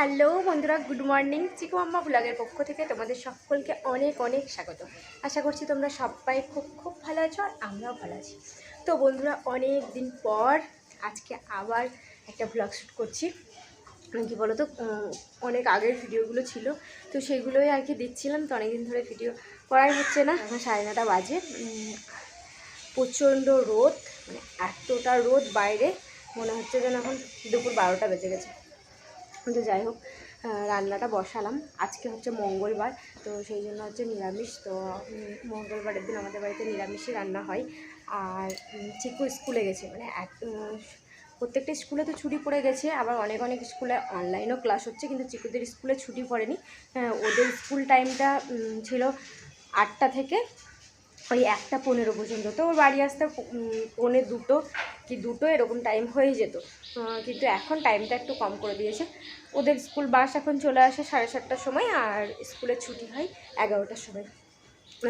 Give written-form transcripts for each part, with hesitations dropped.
Hello বন্ধুরা, good morning. চিকু আম্মা ব্লগের পক্ষ থেকে তোমাদের সকলকে অনেক অনেক স্বাগত। আশা করছি তোমরা সবাই খুব খুব ভালো আছো আর আমরাও ভালো আছি। তো বন্ধুরা, অনেক দিন পর আজকে আবার একটা ব্লগ শ্যুট করছি। কী বলো তো, অনেক আগের ভিডিওগুলো ছিল, তো সেগুলোই আর কি দিচ্ছিলাম। তো অনেকদিন ধরে ভিডিও করাই হচ্ছে না। এখন 9:30 বাজে, প্রচণ্ড রোদ, মানে এতটা রোদ বাইরে, মনে হচ্ছে যেন এখন দুপুর 12টা বেজে গেছে। তো যাই হোক, রান্নাটা বসালাম। আজকে হচ্ছে মঙ্গলবার, তো সেই জন্য হচ্ছে নিরামিষ। তো মঙ্গলবারের দিন আমাদের বাড়িতে নিরামিষই রান্না হয়। আর চিকু স্কুলে গেছে, মানে প্রত্যেকটা স্কুলে তো ছুটি পড়ে গেছে, আবার অনেক অনেক স্কুলে অনলাইনও ক্লাস হচ্ছে, কিন্তু চিকুদের স্কুলে ছুটি পড়েনি। ওদের স্কুল টাইমটা ছিল 8টা থেকে ওই 1:15 পর্যন্ত। তো ওর বাড়ি আসতে 1:45 কি 2 এরকম টাইম হয়ে যেত, কিন্তু এখন টাইমটা একটু কম করে দিয়েছে। ওদের স্কুল বাস এখন চলে আসে 7:30টার সময়, আর স্কুলের ছুটি হয় 11টার সময়।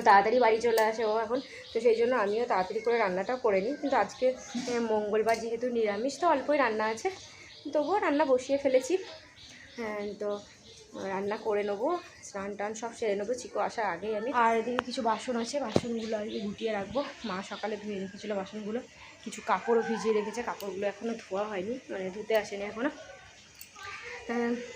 তাড়াতাড়ি বাড়ি চলে আসে ও এখন। তো সেই জন্য আমিও তাড়াতাড়ি করে রান্নাটাও করে নিই। কিন্তু আজকে মঙ্গলবার যেহেতু নিরামিষ, তো অল্পই রান্না আছে, তবুও রান্না বসিয়ে ফেলেছি। তো রান্না করে নেবো, স্নান টান সব সেরে নেবো চিকু আসার আগেই আমি। আর এদিকে কিছু বাসন আছে, বাসনগুলো আর কি গুটিয়ে রাখবো। মা সকালে ধুয়ে রেখেছিলো বাসনগুলো, কিছু কাপড়ও ভিজিয়ে রেখেছে, কাপড়গুলো এখনও ধোয়া হয়নি, মানে ধুতে আসেনি এখনও।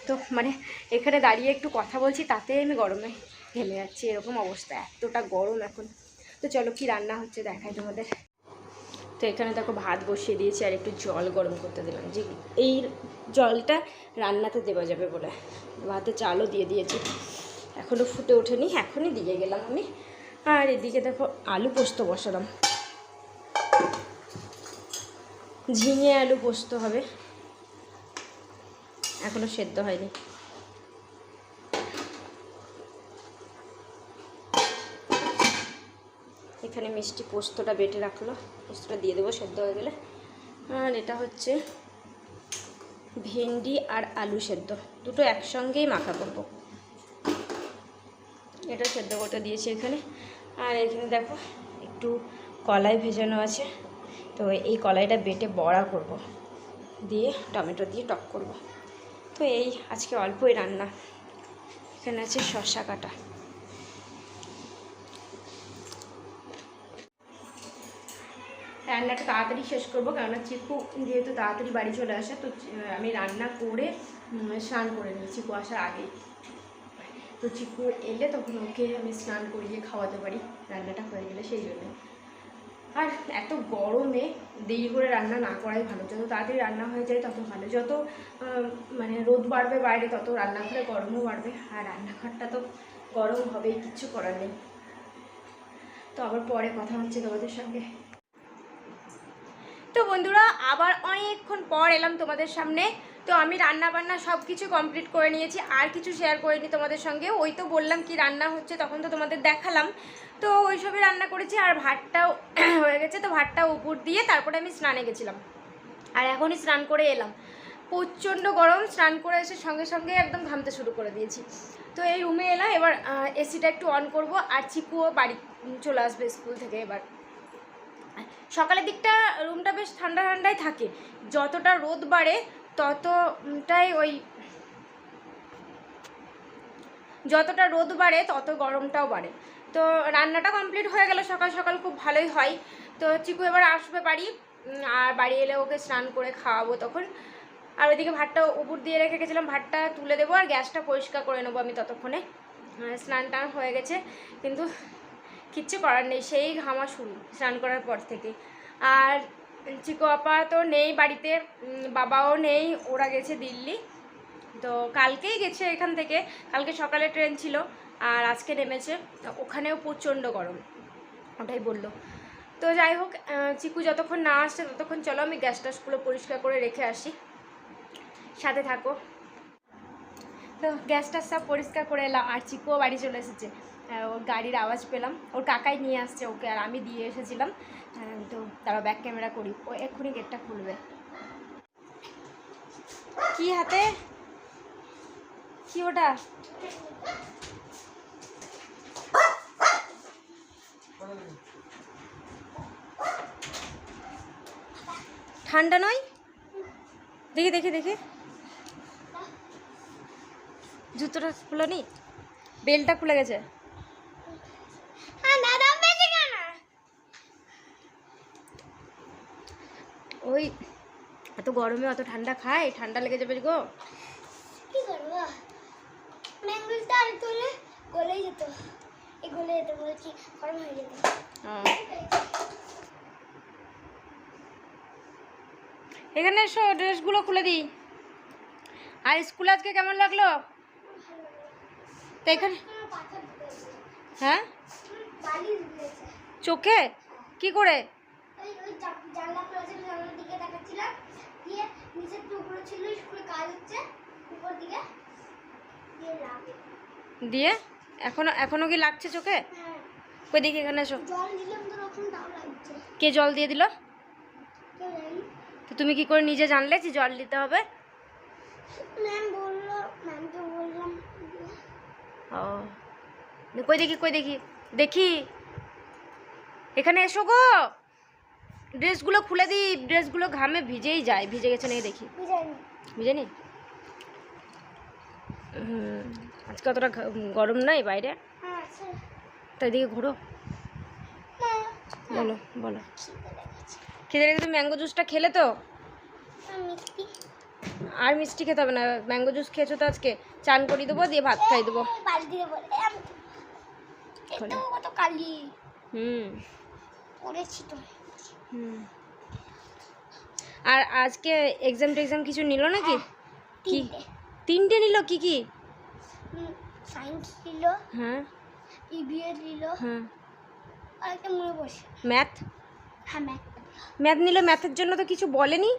তো মানে এখানে দাঁড়িয়ে একটু কথা বলছি, তাতেই আমি গরমে ঘেমে যাচ্ছি, এরকম অবস্থা, এতটা গরম এখন। তো চলো কি রান্না হচ্ছে দেখাই তোমাদের। তো এখানে দেখো ভাত বসিয়ে দিয়েছি, আর একটু জল গরম করতে দিলাম, যে এই জলটা রান্নাতে দেওয়া যাবে বলে। ভাতে চালও দিয়ে দিয়েছি, এখনও ফুটে ওঠেনি, এখনই দিয়ে গেলাম আমি। আর এদিকে দেখো আলু পোস্ত বসালাম, ঝিঙে আলু পোস্ত হবে, এখনও সেদ্ধ হয়নি। এখানে মিষ্টি পোস্তটা বেটে রাখলো, পোস্তটা দিয়ে দেবো সেদ্ধ হয়ে গেলে। আর এটা হচ্ছে ভেন্ডি আর আলু সেদ্ধ, দুটো একসঙ্গেই মাখা করবো। এটা সেদ্ধ করতে দিয়েছি এখানে। আর এখানে দেখো একটু কলাই ভেজানো আছে, তো এই কলাইটা বেটে বড়া করব, দিয়ে টমেটো দিয়ে টক করব। তো এই আজকে অল্পই রান্না। এখানে আছে শসা কাটা। রান্নাটা তাড়াতাড়ি শেষ করবো, কেননা চিকু যেহেতু তাড়াতাড়ি বাড়ি চলে আসে, তো আমি রান্না করে স্নান করে নিই চিকু আসার আগেই। তো চিকু এলে তখন ওকে আমি স্নান করিয়ে খাওয়াতে পারি, রান্নাটা হয়ে গেলে, সেই জন্য। আর এত গরমে দেরি করে রান্না না করাই ভালো, যত তাড়াতাড়ি রান্না হয়ে যায় তত ভালো। যত মানে রোদ বাড়বে বাইরে, তত রান্নাঘরে গরমও বাড়বে, আর রান্নাঘরটা তো গরম হবেই, কিচ্ছু করার নেই। তো আবার পরে কথা হচ্ছে তোমাদের সঙ্গে। তো বন্ধুরা, আবার অনেকক্ষণ পর এলাম তোমাদের সামনে। তো আমি রান্না বান্না সব কিছু কমপ্লিট করে নিয়েছি, আর কিছু শেয়ার করিনি তোমাদের সঙ্গে। ওই তো বললাম কি রান্না হচ্ছে, তখন তো তোমাদের দেখালাম। তো ওই সবই রান্না করেছি, আর ভাতটাও হয়ে গেছে। তো ভাতটা উপর দিয়ে তারপরে আমি স্নানে গেছিলাম, আর এখনই স্নান করে এলাম। প্রচণ্ড গরম, স্নান করে এসে সঙ্গে সঙ্গে একদম ঘামতে শুরু করে দিয়েছি। তো এই রুমে এলাম, এবার এসিটা একটু অন করব, আর চিকুও বাড়ি চলে আসবে স্কুল থেকে। এবার সকালের দিকটা রুমটা বেশ ঠান্ডা ঠান্ডাই থাকে, যতটা রোদ বাড়ে তত গরমটাও বাড়ে। তো রান্নাটা কমপ্লিট হয়ে গেল সকাল সকাল, খুব ভালোই হয়। তো চিকু এবার আসবে বাড়ি, আর বাড়ি এলে ওকে স্নান করে খাওয়াবো তখন। আর ওইদিকে ভাতটা উপর দিয়ে রেখে গেছিলাম, ভাতটা তুলে দেবো, আর গ্যাসটা পরিষ্কার করে নেবো আমি ততক্ষণে। স্নান টান হয়ে গেছে, কিন্তু কিচ্ছু করার নেই, সেই ঘামা শুরু স্নান করার পর থেকে। আর চিকু আপা তো নেই বাড়িতে, বাবাও নেই, ওরা গেছে দিল্লি। তো কালকেই গেছে এখান থেকে, কালকে সকালে ট্রেন ছিল, আর আজকে নেমেছে। ওখানেও প্রচণ্ড গরম, ওটাই বললো। তো যাই হোক, চিকু যতক্ষণ না আসছে ততক্ষণ চলো আমি গ্যাস টাসগুলো পরিষ্কার করে রেখে আসি, সাথে থাকো। তো গ্যাস টাস সব পরিষ্কার করে এলাম, আর চিকুও বাড়ি চলে এসেছে। ওর গাড়ির আওয়াজ পেলাম, ওর কাকাই নিয়ে আসছে ওকে, আর আমি দিয়ে এসেছিলাম। তো তারপর ব্যাক ক্যামেরা করি, ও এক্ষুনি গেটটা খুলবে। কি হাতে, কি ওটা? ঠান্ডা নয়, দেখি দেখি দেখি। জুতোটা খুলে নি, বেলটা খুলে গেছে। ওই এত গরমে অত ঠান্ডা খায়, ঠান্ডা লেগে যাবে গো। কি করবো, ম্যাঙ্গোটা আর তোলে গলে যেত, এই গলে যেত বলছি, গরম হয়ে যেত। এখানে এসো, ড্রেসগুলো খুলে দিই। আর স্কুল আজকে কেমন লাগলো? তো এখানে হ্যাঁ চোখে কি করে? জানলা খোলা ছিল, জানলার দিকে তাকাচ্ছিলাম, দিয়ে নিচের টুকরো ছিল, স্কুলে কাজ হচ্ছে উপর দিকে, দিয়ে এখনো কি লাগছে চোখে? হ্যাঁ। কই দেখি, এখানে এসো। জল দিলাম তো তখন তাও লাগছে। কে জল দিয়ে দিল? কেউ জানি। তো তুমি কি করে নিজে জানলে যে জল দিতে হবে? ম্যাম বললো, ম্যামকে বললাম। ও কই দেখি, কই দেখি, দেখি এখানে এসো গো। ড্রেসগুলো খুলে দিই, ড্রেসগুলো ঘামে ভিজেই যায়। ভিজে গেছে নাকি দেখি। ভিজেনি? আজকে অতটা গরম নাই বাইরে, তাই দিকে ঘোরো। বলো বলো, খেতে রেখে তুমি ম্যাঙ্গো জুসটা খেলে তো? আর মিষ্টি খেতে হবে না, ম্যাঙ্গো জুস খেয়েছো তো আজকে। চান করিয়ে দেবো, দিয়ে ভাত খাই দেবো। করেছি তো। আর আজকে এক্সাম টেক্সাম কিছু নিল নাকি? কি তিনটে নিল? কি কি? সায়েন্স নিল, হ্যাঁ, ইভিএস নিল, হ্যাঁ, আর একটা মনে বসে ম্যাথ। হ্যাঁ, ম্যাথ নিল, ম্যাথের জন্য তো কিছু বলেনি।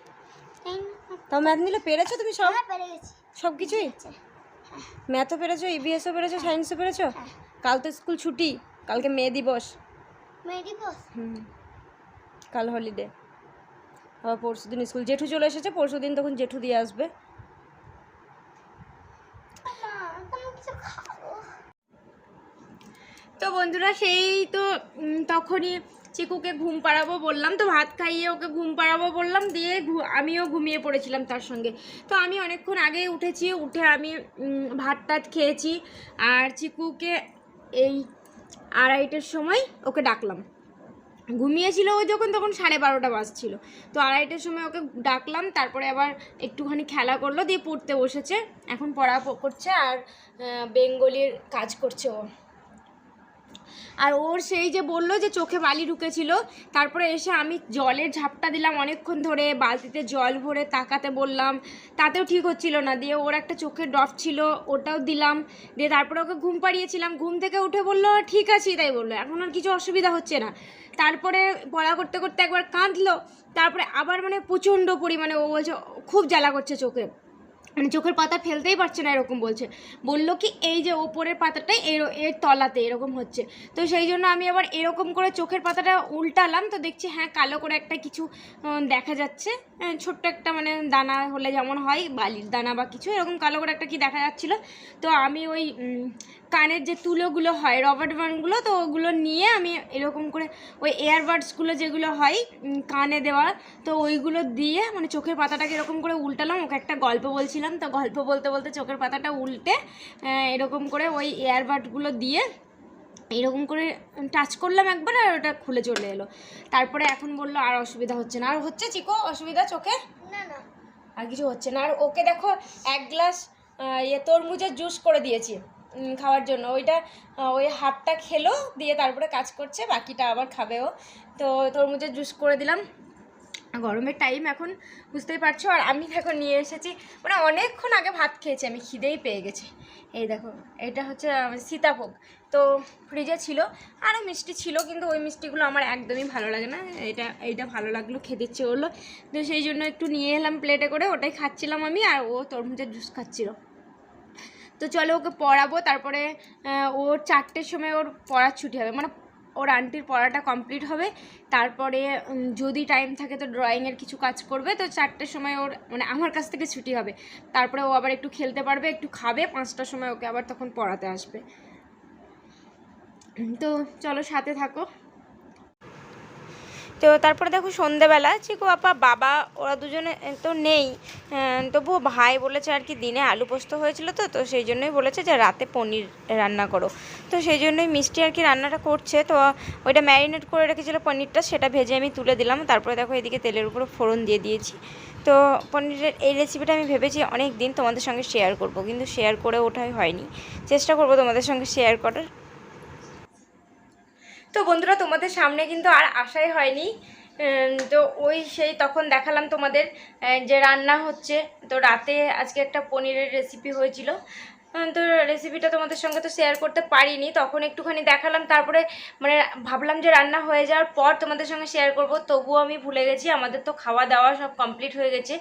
তাও ম্যাথ নিলে পেরেছো তুমি সব? পেরে গেছি সব কিছুই। ম্যাথও পেরেছো, ইভিএসও পেরেছো, সায়েন্সও পেরেছো। কাল তো স্কুল ছুটি, কালকে মে দিবস। কাল হলিডে, আবার পরশু দিন স্কুল। জেঠু চলে এসেছে, পরশু দিন তখন জেঠু দিয়ে আসবে। তো বন্ধুরা, সেই তো তখনই চিকুকে ঘুম পাড়াবো বললাম, তো ভাত খাইয়ে ওকে ঘুম পাড়াবো বললাম, দিয়ে আমিও ঘুমিয়ে পড়েছিলাম তার সঙ্গে। তো আমি অনেকক্ষণ আগেই উঠেছি, উঠে আমি ভাত টাত খেয়েছি। আর চিকুকে এই 2:30টার সময় ওকে ডাকলাম। ঘুমিয়েছিল ওই যখন, তখন 12:30 বাজছিল। তো 2:30টার সময় ওকে ডাকলাম, তারপরে আবার একটুখানি খেলা করলো, দিয়ে পড়তে বসেছে। এখন পড়া করছে আর বেঙ্গলির কাজ করছে ও। আর ওর সেই যে বললো যে চোখে বালি ঢুকেছিল, তারপরে এসে আমি জলের ঝাপটা দিলাম অনেকক্ষণ ধরে, বালতিতে জল ভরে তাকাতে বললাম, তাতেও ঠিক হচ্ছিল না। দিয়ে ওর একটা চোখের ড্রপ ছিল, ওটাও দিলাম। দিয়ে তারপরে ওকে ঘুম পাড়িয়েছিলাম, ঘুম থেকে উঠে বললো ঠিক আছি, তাই বললো এখন আর কিছু অসুবিধা হচ্ছে না। তারপরে পড়া করতে করতে একবার কাঁদলো, তারপরে আবার মানে প্রচণ্ড পরিমাণে ও বলছে খুব জ্বালা করছে চোখে, মানে চোখের পাতা ফেলতেই পারছে না এরকম বলছে। বললো কি এই যে ওপরের পাতাটাই এর তলাতে এরকম হচ্ছে। তো সেই জন্য আমি আবার এরকম করে চোখের পাতাটা উল্টালাম, তো দেখছি হ্যাঁ কালো করে একটা কিছু দেখা যাচ্ছে, ছোট্ট একটা মানে দানা হলে যেমন হয় বালির দানা বা কিছু, এরকম কালো করে একটা কি দেখা যাচ্ছিলো। তো আমি ওই কানের যে তুলোগুলো হয় রবার ব্যান্ডগুলো, তো ওগুলো নিয়ে আমি এরকম করে ওই এয়ারবাডসগুলো যেগুলো হয় কানে দেওয়া, তো ওইগুলো দিয়ে মানে চোখের পাতাটাকে এরকম করে উল্টালাম। ওকে একটা গল্প বলছিলাম, তো গল্প বলতে বলতে চোখের পাতাটা উল্টে এরকম করে ওই এয়ারবাডগুলো দিয়ে এরকম করে টাচ করলাম একবার, আর ওটা খুলে চলে এলো। তারপরে এখন বললো আর অসুবিধা হচ্ছে না। আর হচ্ছে চিকো অসুবিধা চোখে? না না, আর কিছু হচ্ছে না। আর ওকে দেখো 1 গ্লাস তরমুজের জুস করে দিয়েছি খাওয়ার জন্য। ওইটা ওই হাফটা খেলো, দিয়ে তারপরে কাজ করছে, বাকিটা আবার খাবে ও। তো তরমুজের জুস করে দিলাম। গরমের টাইম এখন, বুঝতেই পারছো। আর আমি দেখো নিয়ে এসেছি, মানে অনেকক্ষণ আগে ভাত খেয়েছি আমি, খিদেই পেয়ে গেছে। এই দেখো, এটা হচ্ছে সীতাভোগ, তো ফ্রিজে ছিল। আরও মিষ্টি ছিল, কিন্তু ওই মিষ্টিগুলো আমার একদমই ভালো লাগে না। এইটা ভালো লাগলো, খেতে ইচ্ছে হলো, তো সেই জন্য একটু নিয়ে এলাম প্লেটে করে, ওটাই খাচ্ছিলাম আমি। আর ও তরমুজের জুস খাচ্ছিল। তো চলো ওকে পড়াবো, তারপরে ওর 4টের সময় ওর পড়ার ছুটি হবে, মানে ওর আন্টির পড়াটা কমপ্লিট হবে। তারপরে যদি টাইম থাকে তো ড্রয়িংয়ের কিছু কাজ করবে। তো 4টের সময় ওর মানে আমার কাছ থেকে ছুটি হবে। তারপরে ও আবার একটু খেলতে পারবে, একটু খাবে, 5টার সময় ওকে আবার তখন পড়াতে আসবে। তো চলো সাথে থাকো। তো তো তারপরে দেখো সন্ধেবেলা চিকু আপা বাবা ওরা দুজনে তো নেই, তবুও ভাই বলেছে আর কি দিনে আলু পোস্ত হয়েছিল তো তো সেই জন্যই বলেছে যে রাতে পনির রান্না করো। তো সেই জন্যই মিষ্টি আর কি রান্নাটা করছে। তো ওইটা ম্যারিনেট করে রেখেছিলো পনিরটা, সেটা ভেজে আমি তুলে দিলাম। তারপরে দেখো এদিকে তেলের উপরে ফোড়ন দিয়ে দিয়েছি। তো পনিরের এই রেসিপিটা আমি ভেবেছি অনেক দিন তোমাদের সঙ্গে শেয়ার করব, কিন্তু শেয়ার করে ওঠাই হয়নি। চেষ্টা করব তোমাদের সঙ্গে শেয়ার করার। তো বন্ধুরা তোমাদের সামনে কিন্তু আর আসাই হয়নি। তো ওই সেই তখন দেখালাম তোমাদের যে রান্না হচ্ছে। তো রাতে আজকে একটা পনিরের রেসিপি হয়েছিল, তো রেসিপিটা তোমাদের সঙ্গে তো শেয়ার করতে পারিনি, তখন একটুখানি দেখালাম। তারপরে মানে ভাবলাম যে রান্না হয়ে যাওয়ার পর তোমাদের সঙ্গে শেয়ার করব, তবুও আমি ভুলে গেছি। আমাদের তো খাওয়া দাওয়া সব কমপ্লিট হয়ে গেছে,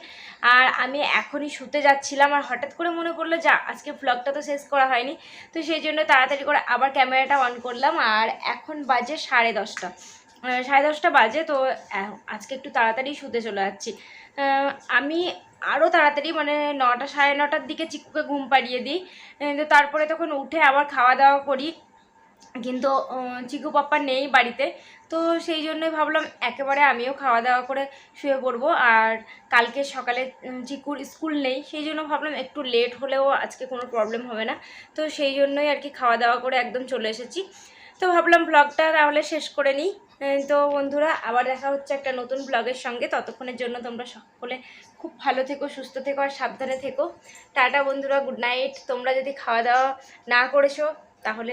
আর আমি এখনই শুতে যাচ্ছিলাম, আর হঠাৎ করে মনে পড়লো যা আজকে ব্লগটা তো শেষ করা হয়নি। তো সেই জন্য তাড়াতাড়ি করে আবার ক্যামেরাটা অন করলাম, আর এখন বাজে 10:30, 10:30 বাজে। তো আজকে একটু তাড়াতাড়ি শুতে চলে যাচ্ছি। আমি আরও তাড়াতাড়ি মানে 9টা 9:30টার দিকে চিকুকে ঘুম পাড়িয়ে দিই। তো তারপরে তখন উঠে আবার খাওয়া দাওয়া করি, কিন্তু চিকু পাপ্পা নেই বাড়িতে। তো সেই জন্যই ভাবলাম একেবারে আমিও খাওয়া দাওয়া করে শুয়ে পড়বো। আর কালকে সকালে চিকুর স্কুল নেই, সেই জন্য ভাবলাম একটু লেট হলেও আজকে কোনো প্রবলেম হবে না। তো সেই জন্যই আর কি খাওয়া দাওয়া করে একদম চলে এসেছি। তো ভাবলাম ব্লগটা তাহলে শেষ করে নিই। তো বন্ধুরা আবার দেখা হচ্ছে একটা নতুন ব্লগের সঙ্গে। ততক্ষণের জন্য তোমরা সকলে খুব ভালো থেকো, সুস্থ থেকো আর সাবধানে থেকো। টাটা বন্ধুরা, গুড নাইট। তোমরা যদি খাওয়া দাওয়া না করেছো তাহলে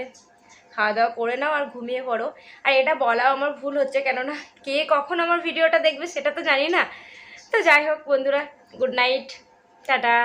খাওয়া দাওয়া করে নাও আর ঘুমিয়ে পড়ো। আর এটা বলাও আমার ভুল হচ্ছে, কেননা কে কখন আমার ভিডিওটা দেখবে সেটা তো জানি না। তো যাই হোক বন্ধুরা, গুড নাইট, টাটা।